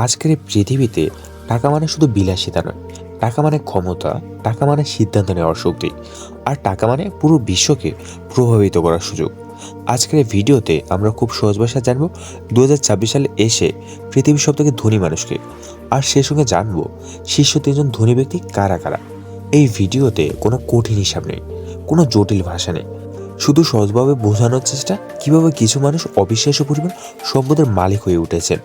আজকের এই পৃথিবীতে টাকা মানে শুধু বিলাসিতা নয়, টাকা মানে ক্ষমতা, টাকা মানে সিদ্ধান্ত নেওয়ার শক্তি, আর টাকা মানে পুরো বিশ্বকে প্রভাবিত করার সুযোগ। আজকের এই ভিডিওতে আমরা খুব সহজ ভাষায় জানবো 2026 সালে এসে পৃথিবীর সবথেকে ধনী মানুষকে, আর সে সঙ্গে জানবো শীর্ষ 3জন ধনী ব্যক্তি কারা কারা। এই ভিডিওতে কোনো কঠিন হিসাব নেই, কোনো জটিল ভাষা নেই, শুধু সহজভাবে বোঝানোর চেষ্টা কিভাবে কিছু মানুষ অবিশ্বাস্য পরিমাণ সম্পদের মালিক হয়ে উঠেছেন।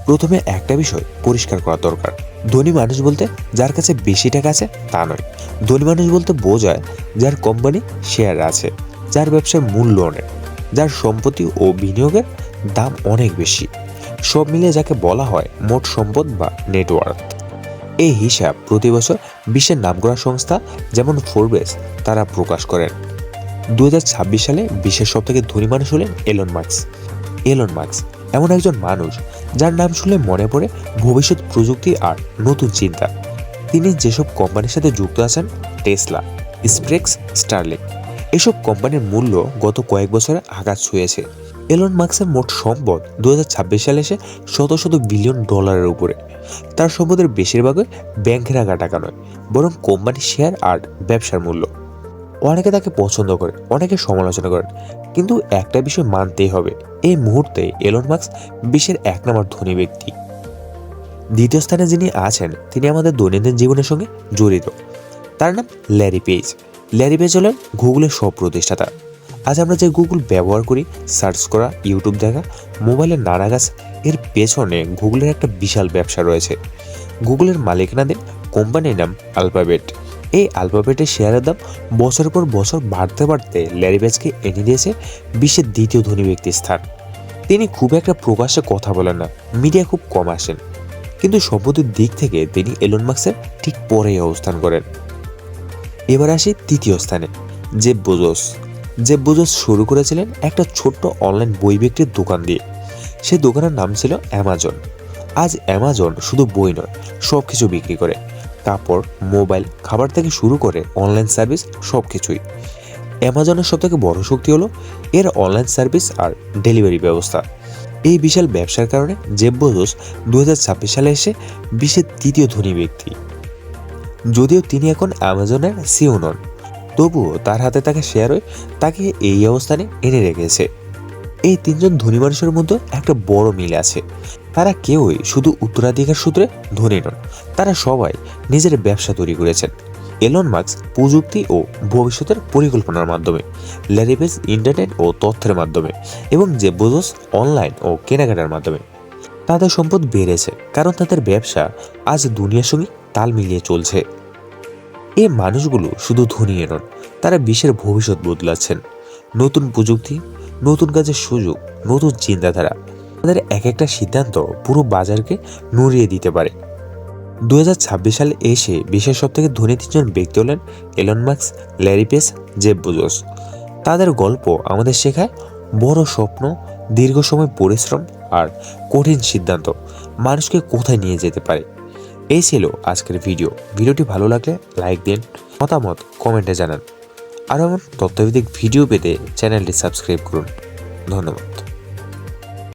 প্রথমে একটা বিষয় পরিষ্কার করা দরকার, ধনী মানুষ বলতে যার কাছে বেশি টাকা আছে তা নয়। ধনী মানুষ বলতে বোঝায় যার কোম্পানি শেয়ার আছে, যার ব্যবসার মূল্য অনেক, যার সম্পত্তি ও বিনিয়োগের দাম অনেক বেশি, সব মিলিয়ে যাকে বলা হয় মোট সম্পদ বা নেটওয়ার্থ। এই হিসাব প্রতি বছর বিশ্বের নামকরা সংস্থা যেমন ফোর্বস তারা প্রকাশ করেন। 2026 সালে বিশ্বের সবথেকে ধনী মানুষ হলেন এলন মাস্ক। এলন মাস্ক এমন একজন মানুষ যার নাম শুনলে মনে পড়ে ভবিষ্যৎ প্রযুক্তি আর নতুন চিন্তা। তিনি যেসব কোম্পানির সাথে যুক্ত আছেন, টেসলা, স্পেসএক্স, স্টারলিংক, এসব কোম্পানির মূল্য গত কয়েক বছরে আঘাত ছুঁয়েছে। এলন মাস্কের মোট সম্পদ 2026 সালে এসে শত শত বিলিয়ন ডলারের উপরে। তার সম্পদের বেশিরভাগই ব্যাংকে রাখা টাকা নয়, বরং কোম্পানির শেয়ার আর ব্যবসার মূল্য। অনেকে তাকে পছন্দ করে, অনেকে সমালোচনা করেন, কিন্তু একটা বিষয় মানতেই হবে, এই মুহূর্তে এলন মাস্ক বিশ্বের 1 নম্বর ধনী ব্যক্তি। দ্বিতীয় স্থানে যিনি আছেন তিনি আমাদের দৈনন্দিন জীবনের সঙ্গে জড়িত। তার নাম ল্যারি পেজ। ল্যারি পেজ হলেন গুগলের সব প্রতিষ্ঠাতা। আজ আমরা যে গুগল ব্যবহার করি, সার্চ করা, ইউটিউব দেখা, মোবাইলের নানা কাজ, এর পেছনে গুগলের একটা বিশাল ব্যবসা রয়েছে। গুগলের মালিকানাধীন কোম্পানির নাম আলফাবেট। এই আলফাবেটের শেয়ারের দাম বছরের পর বছর বাড়তে বাড়তে ল্যারি পেজকে এনে দিয়েছে বিশ্বের দ্বিতীয় ধনী ব্যক্তির স্থান। তিনি খুব একটা প্রকাশ্যে কথা বলেন না, মিডিয়া খুব কম আসেন, কিন্তু সম্পত্তির দিক থেকে তিনি এলন মাস্কের ঠিক পরেই অবস্থান করেন। এবার আসি তৃতীয় স্থানে, জেফ বেজোস। জেফ বেজোস শুরু করেছিলেন একটা ছোট্ট অনলাইন বই বিক্রির দোকান দিয়ে। সেই দোকানের নাম ছিল অ্যামাজন। আজ অ্যামাজন শুধু বই নয়, সব কিছু বিক্রি করে, কাপড়, মোবাইল, খাবার থেকে শুরু করে অনলাইন সার্ভিস, সব কিছুই। অ্যামাজনের সবথেকে বড় শক্তি হলো এর অনলাইন সার্ভিস আর ডেলিভারি ব্যবস্থা। এই বিশাল ব্যবসার কারণে জেফ বেজোস 2026 সালে এসে বিশ্বের তৃতীয় ধনী ব্যক্তি। যদিও তিনি এখন অ্যামাজনের সিইও নন, তবুও তার হাতে থাকা শেয়ারই তাকে এই অবস্থানে এনে রেখেছে। এই 3জন ধনী মানুষের মধ্যে একটা বড় মিল আছে, তারা কেউই শুধু উত্তরাধিকার সূত্রে ধনী নন, তারা সবাই নিজের ব্যবসা তৈরি করেছেন। এলন মাস্ক প্রযুক্তি ও ভবিষ্যতের পরিকল্পনার মাধ্যমে, ল্যারি পেজ ইন্টারনেট ও তথ্যের মাধ্যমে, এবং জেফ বেজোস অনলাইন ও কেনাকাটার মাধ্যমে। তাদের সম্পদ বেড়েছে কারণ তাদের ব্যবসা আজ দুনিয়ার সঙ্গে তাল মিলিয়ে চলছে। এই মানুষগুলো শুধু ধনী নন, তারা বিশ্বের ভবিষ্যৎ বদলাচ্ছেন। নতুন প্রযুক্তি, নতুন কাজের সুযোগ, নতুন চিন্তাধারা, তাদের এক একটা সিদ্ধান্ত পুরো বাজারকে নড়িয়ে দিতে পারে। 2026 সালে এসে বিশ্বের সবথেকে ধনী 3জন ব্যক্তি হলেন Elon Musk, Larry page, Jeff Bezos. তাদের গল্প আমাদের শেখায় বড় স্বপ্ন, দীর্ঘ সময় পরিশ্রম আর কঠিন সিদ্ধান্ত মানুষকে কোথায় নিয়ে যেতে পারে। এই ছিল আজকের ভিডিওটি ভালো লাগলে লাইক দিন, মতামত কমেন্টে জানান, আর এমন তথ্যভিত্তিক ভিডিও পেতে চ্যানেলটি সাবস্ক্রাইব করুন। ধন্যবাদ।